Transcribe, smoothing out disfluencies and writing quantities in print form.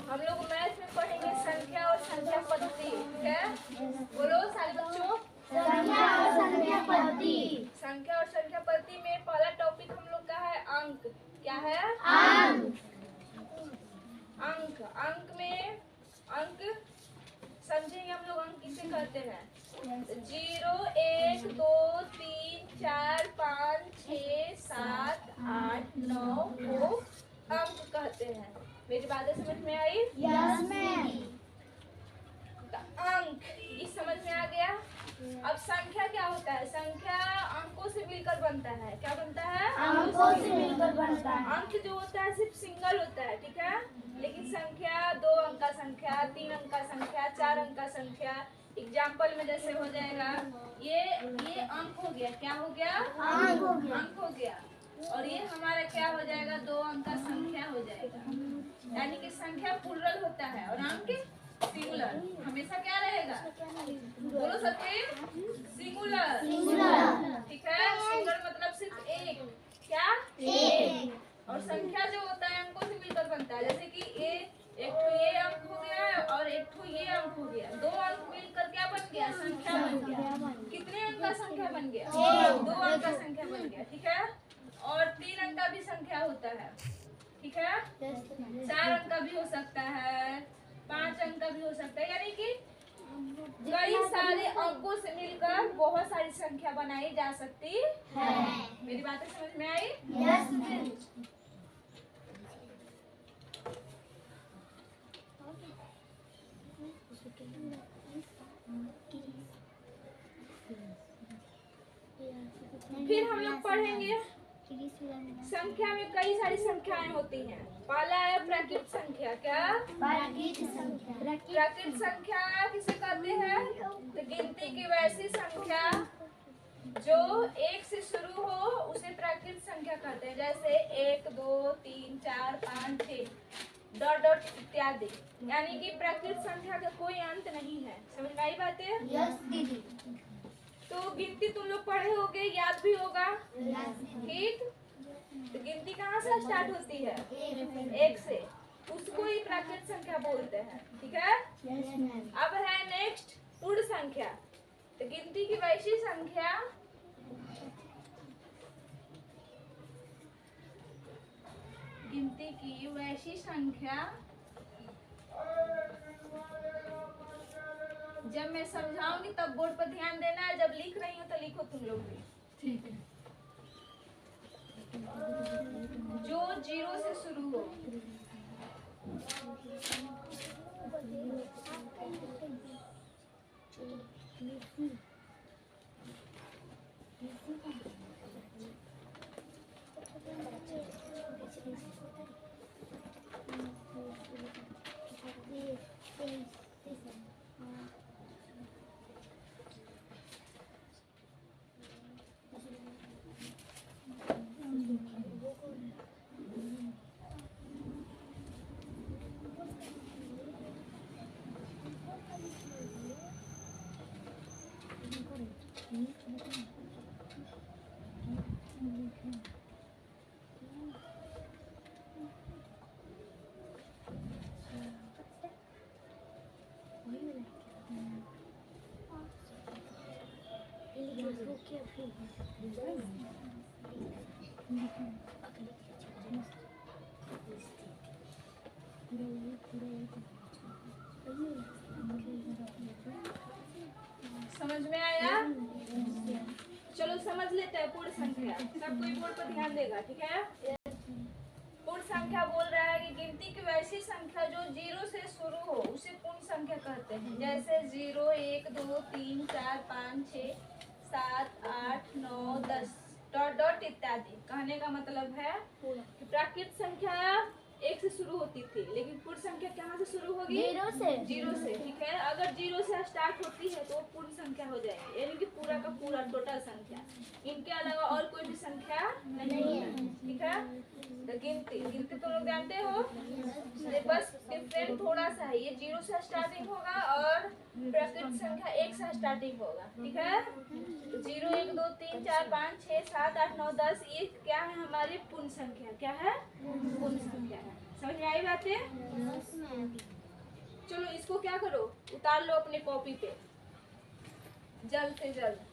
हम लोग मैथ में पढ़ेंगे संख्या और संख्या पद्धति, ठीक है? बोलो सारे बच्चों, संख्या और संख्या पद्धति। संख्या और संख्या पद्धति में पहला टॉपिक हम लोग का है अंक। क्या है? अंक। अंक, अंक में अंक समझेंगे हम लोग। अंक किसे कहते हैं? 0 1 2 3 4 5 6 7 8 9 को अंक कहते हैं। मेरी बातें समझ में आई? Yes ma'am. तो अंक ये समझ में आ गया। अब संख्या क्या होता है? संख्या अंकों से मिलकर बनता है। क्या बनता है? अंकों से मिलकर बनता है। अंक जो होता है सिर्फ सिंगल होता है, ठीक है? लेकिन संख्या 2 अंक का संख्या, 3 अंक का संख्या, 4 अंक का संख्या, एग्जाम्पल में जैसे हो जाएगा ये अंक हो गया। क्या हो गया? अंक हो गया। अंक हो गया। और ये हमारा क्या हो जाएगा? 2 अंक का संख्या हो जाएगा। यानी कि संख्या प्लुरल होता है और अंक सिंगुलर। हमेशा क्या रहेगा? बोलो सबके, सिंगुलर। सिंगुलर। ठीक है? सिंगुलर मतलब सिर्फ एक। क्या? एक। और संख्या जो होता है अंकों से मिलकर बनता है। जैसे कि एक ठो ये अंक हो गया और एक ठो ये अंक हो गया। 2 अंक मिलकर क्या बन गया? संख्या बन गया। कितने अंक का संख्या बन गया? 2 अंक का संख्या बन गया। ठीक है? और 3 अंक का भी संख्या होता है। ठीक है? 4 अंक का भी हो सकता है, 5 अंक का भी हो सकता है। यानी कि कई सारे अंकों से मिलकर बहुत सारी संख्या बनाई जा सकती है। मेरी बातें समझ में आई? Yes ma'am. फिर हम लोग पढ़ेंगे संख्या में कई सारी संख्याएं होती हैं। पहला है प्राकृत संख्या। क्या? प्राकृत संख्या। प्राकृत संख्या किसे कहते हैं? तो गिनती की वैसी संख्या जो 1 से शुरू हो उसे प्राकृत संख्या कहते हैं। जैसे 1 2 3 4 5 6 डॉट डॉट इत्यादि। यानी कि प्राकृत संख्या का कोई अंत नहीं है। समझ में आई बातें? यस दीदी। तो गिनती तुम लोग पढ़े होगे, याद भी होगा। ठीक? तो गिनती कहाँ से स्टार्ट होती है? 1 से। उसको ही प्राकृत संख्या बोलते हैं। ठीक है? Yes ma'am. अब है नेक्स्ट पूर्ण संख्या। तो गिनती की वैसी संख्या जब मैं समझाऊंगी तब बोर्ड पर ध्यान देना है। जब लिख रही हूँ तो लिखो तुम लोग भी। ठीक है। जो 0 से शुरू हो। समझ में आया? चलो समझ लेते हैं पूर्ण संख्या। सब कोई बोर्ड पर ध्यान देगा। ठीक है? पूर्ण संख्या बोल रहा है कि गिनती की वैसी संख्या जो 0 से शुरू हो उसे पूर्ण संख्या कहते हैं। जैसे 0 1 2 3 4 5 6 7 8 9 10 डॉट डॉट इत्यादि। कहने का मतलब है कि प्राकृत संख्या 1 से शुरू होती थी, लेकिन पूर्ण संख्या कहाँ से शुरू होगी? 0 से। 0 से। ठीक है? अगर 0 से स्टार्ट होती है तो वो पूर्ण संख्या हो जाएगी। यानी कि पूरा का पूरा टोटल संख्या। इनके अलावा और कोई भी संख्या नहीं है। ठीक है? तो गिनती तो लोग जानते हो। बस डिफरेंट थोड़ा सा है। ये 0 से स्टार्टिंग होगा और प्राकृत संख्या 1 से स्टार्टिंग होगा। ठीक है? तो 0 1 2 3 4 5 6 7 8 9 10 ये क्या है? हमारी पूर्ण संख्या। क्या है? पूर्ण संख्या है। समझ में आई बातें? Yes ma'am. चलो इसको क्या करो, उतार लो अपने कॉपी पे जल्द से जल्द।